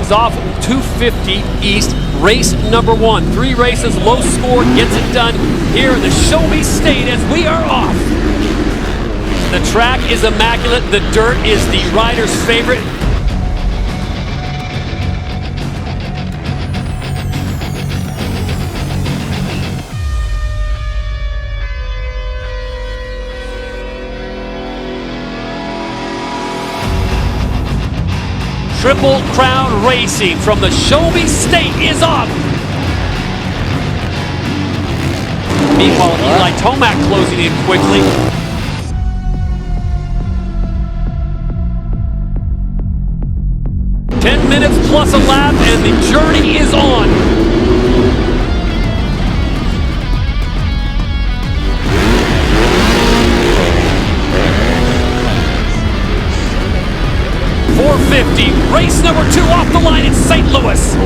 is off 250 East, race number 1. 3 races, low score, gets it done here in the Show Me State as we are off. The track is immaculate. The dirt is the rider's favorite. Triple Crown Racing from the Show Me State is off. Meanwhile, Eli Tomac closing in quickly. Minutes plus a lap and the journey is on. .450, race number 2 off the line in St. Louis.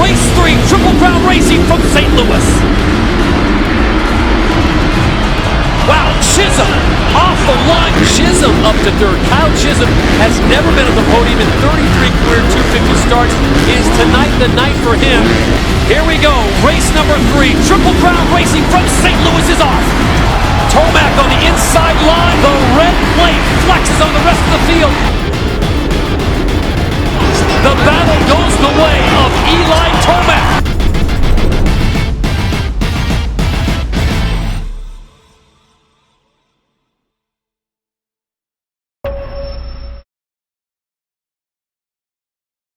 Race 3, Triple Crown Racing from St. Louis. Wow, Chisholm off the line. Chisholm up to third. Kyle Chisholm has never been on the podium in 33 career 250 starts. Is tonight the night for him? Here we go. Race number 3, Triple Crown Racing from St. Louis is off. Tomac on the inside line. The red plate flexes on the rest of the field. The